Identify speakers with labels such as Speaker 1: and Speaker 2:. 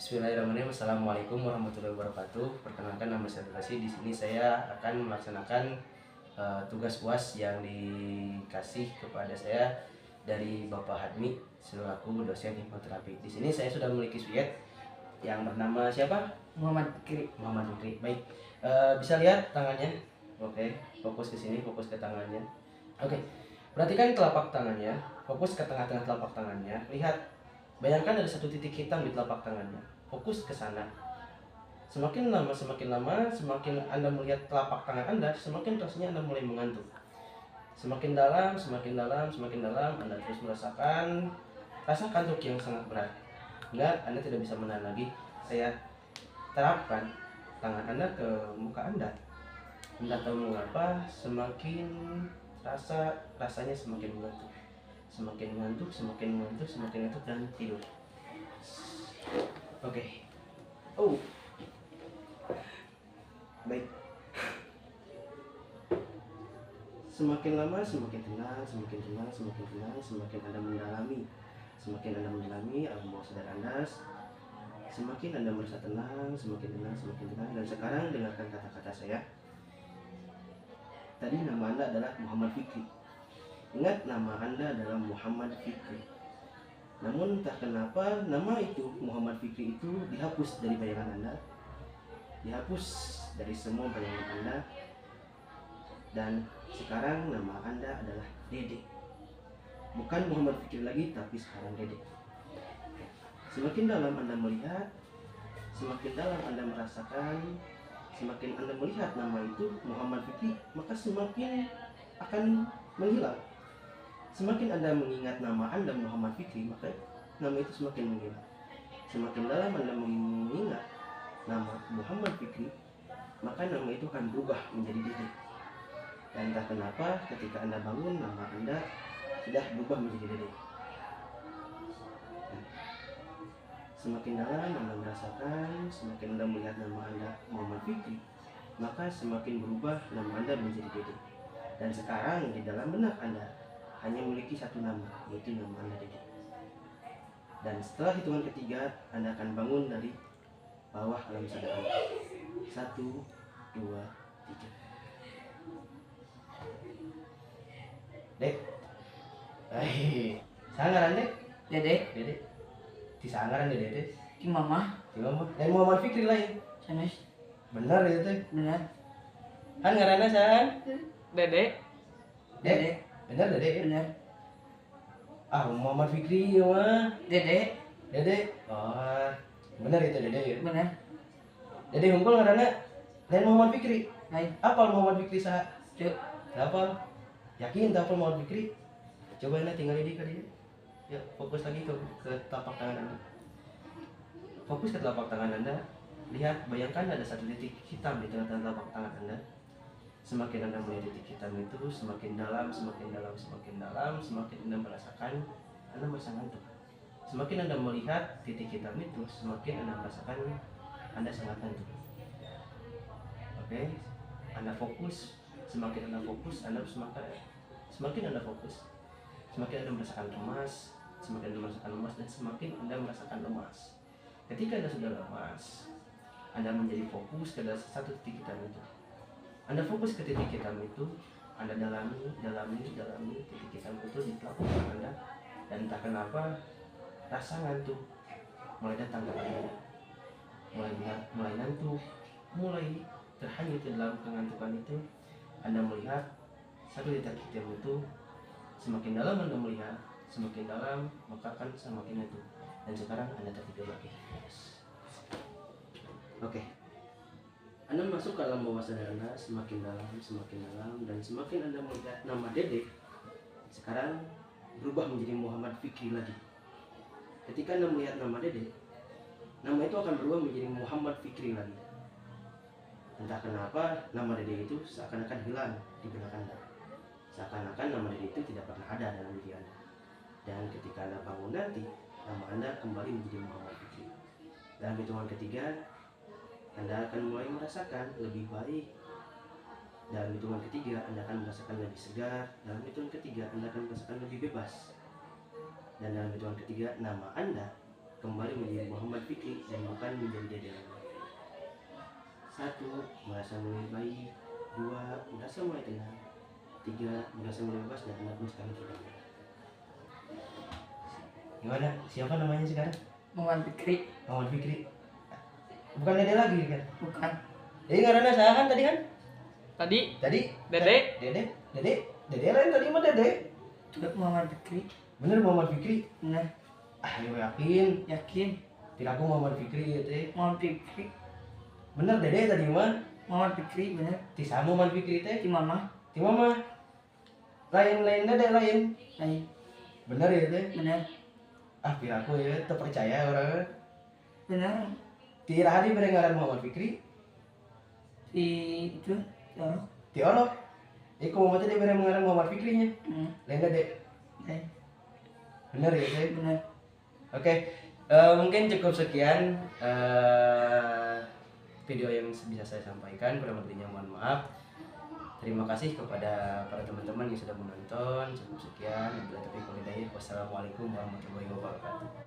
Speaker 1: Bismillahirrahmanirrahim. Assalamualaikum warahmatullahi wabarakatuh. Perkenalkan, nama saya Dulasi. Di sini saya akan melaksanakan tugas UAS yang dikasih kepada saya dari Bapak Hadmi selaku dosen hipnoterapi. Di sini saya sudah memiliki subyek yang bernama siapa?
Speaker 2: Muhammad Fikri.
Speaker 1: Muhammad Fikri. Baik. Bisa lihat tangannya? Oke. Fokus ke sini, fokus ke tangannya. Oke. Perhatikan telapak tangannya. Fokus ke tengah-tengah telapak tangannya. Lihat. Bayangkan ada satu titik hitam di telapak tangannya. Fokus ke sana. Semakin lama, semakin Anda melihat telapak tangan Anda, semakin rasanya Anda mulai mengantuk. Semakin dalam, Anda terus merasakan rasa kantuk yang sangat berat. Enggak, Anda tidak bisa menahan lagi. Saya terapkan tangan Anda ke muka Anda. Anda tahu mengapa? Semakin rasanya semakin mengantuk. Semakin ngantuk dan tidur. Oke. Oh. Baik. Semakin lama semakin tenang, semakin Anda mendalami. Semakin Anda mendalami alam bawah sadar Anda, semakin Anda merasa tenang, semakin tenang. Dan sekarang dengarkan kata-kata saya. Tadi nama Anda adalah Muhammad Fikri. Ingat, nama Anda adalah Muhammad Fikri. Namun entah kenapa nama itu Muhammad Fikri itu dihapus dari bayangan Anda, dihapus dari semua bayangan Anda, dan sekarang nama Anda adalah Dede. Bukan Muhammad Fikri lagi, tapi sekarang Dede. Semakin dalam Anda melihat, semakin dalam Anda merasakan, semakin Anda melihat nama itu Muhammad Fikri, maka semakin akan menghilang. Semakin Anda mengingat nama Anda Muhammad Fikri, maka nama itu semakin menghilang. Semakin dalam Anda mengingat nama Muhammad Fikri, maka nama itu akan berubah menjadi Dede. Dan entah kenapa ketika Anda bangun, nama Anda sudah berubah menjadi Dede. Semakin dalam Anda merasakan, semakin Anda melihat nama Anda Muhammad Fikri, maka semakin berubah nama Anda menjadi Dede. Dan sekarang di dalam benak Anda hanya memiliki satu nama, yaitu nama Anda Dede. Dan setelah hitungan ketiga, Anda akan bangun dari bawah alam sadar Anda. 1, 2, 3. Dek. Sangaran Dek?
Speaker 2: Dede.
Speaker 1: Dede. Di sangaran ya Dede.
Speaker 2: Ki mama.
Speaker 1: Dan Muhammad Fikri lain.
Speaker 2: Sanes.
Speaker 1: Benar ya teh?
Speaker 2: Benar.
Speaker 1: Kan ngaranna san?
Speaker 2: Dede. Dede.
Speaker 1: Benar Dede ya?
Speaker 2: Benar.
Speaker 1: Muhammad Fikri ya mah.
Speaker 2: Dede.
Speaker 1: Dede. Oh, benar itu Dede ya?
Speaker 2: Benar.
Speaker 1: Dede hunkul ngaranna dan Muhammad Fikri.
Speaker 2: Hai.
Speaker 1: Apal Muhammad Fikri saha?
Speaker 2: Cuk.
Speaker 1: Apal? Yakin tak apal Muhammad Fikri? Coba Anda tinggal di kali ya. Ya, fokus lagi ke telapak tangan Anda. Fokus ke telapak tangan Anda. Lihat, bayangkan ada satu titik hitam di tengah-tengah telapak tangan Anda. Semakin Anda melihat titik hitam itu, semakin dalam, semakin Anda merasakan, Anda merasa ngantuk. Semakin Anda melihat titik hitam itu, semakin Anda merasakan Anda sangat ngantuk. Oke, Anda fokus, semakin Anda fokus, semakin Anda fokus, semakin Anda merasakan lemas, dan semakin Anda merasakan lemas. Ketika Anda sudah lemas, Anda menjadi fokus ke satu titik hitam itu. Anda fokus ke titik hitam itu, Anda dalami titik hitam itu di telapak tangan Anda, dan entah kenapa rasa ngantuk mulai datang kepada Anda. Mulai ngantuk, mulai terhanyut di dalam kengantukan itu. Anda melihat satu titik hitam itu, semakin dalam Anda melihat, semakin dalam maka akan semakin ngantuk. Dan sekarang Anda tertidur lagi. Oke. Anda masuk ke alam bawah sadar Anda semakin dalam, dan semakin Anda melihat nama Dede sekarang berubah menjadi Muhammad Fikri lagi. Ketika Anda melihat nama Dede, nama itu akan berubah menjadi Muhammad Fikri lagi. Entah kenapa nama Dede itu seakan-akan hilang di benak Anda. Seakan-akan nama Dede itu tidak pernah ada dalam diri Anda. Dan ketika Anda bangun nanti, nama Anda kembali menjadi Muhammad Fikri. Dalam hitungan ketiga, Anda akan mulai merasakan lebih baik. Dalam hitungan ketiga, Anda akan merasakan lebih segar. Dalam hitungan ketiga, Anda akan merasakan lebih bebas. Dan dalam hitungan ketiga, nama Anda kembali menjadi Muhammad Fikri dan bukan menjadi Dede lagi. 1. Merasa mulai baik. 2. Merasa mulai tenang. 3. Merasa mulai bebas dan anak pun sekarang tidak. Gimana? Siapa namanya sekarang?
Speaker 2: Muhammad Fikri.
Speaker 1: Muhammad Fikri. Bukan Dede lagi kan?
Speaker 2: Bukan.
Speaker 1: Jadi karena saya kan tadi kan?
Speaker 2: Tadi
Speaker 1: Tadi
Speaker 2: Dede.
Speaker 1: Dede lain tadi mah Dede.
Speaker 2: Juga Muhammad Fikri.
Speaker 1: Bener Muhammad Fikri.
Speaker 2: Benar.
Speaker 1: Ayo yakin.
Speaker 2: Yakin.
Speaker 1: Tidak aku Muhammad Fikri ya teh.
Speaker 2: Muhammad Fikri.
Speaker 1: Bener Dede tadi mah.
Speaker 2: Muhammad Fikri benar.
Speaker 1: Ti sama Muhammad Fikri teh.
Speaker 2: Di mama.
Speaker 1: Ti mama. Lain Dede lain.
Speaker 2: Lain.
Speaker 1: Bener ya teh.
Speaker 2: Benar.
Speaker 1: Ah piraku ya terpercaya orang.
Speaker 2: Benar.
Speaker 1: Ti Rahadi berengaran Muhammad Fikri.
Speaker 2: Di itu. Ya.
Speaker 1: Ti Orok. Iku Muhammad teh berengaran Muhammad Fikrinya. Lain Dede.
Speaker 2: Lain.
Speaker 1: Bener ya teh.
Speaker 2: Benar.
Speaker 1: Oke, mungkin cukup sekian video yang bisa saya sampaikan. Kurang lebihnya mohon maaf. Terima kasih kepada para teman-teman yang sudah menonton. Cukup sekian. Wabillahi taufiq wal hidayah. Wassalamualaikum warahmatullahi wabarakatuh.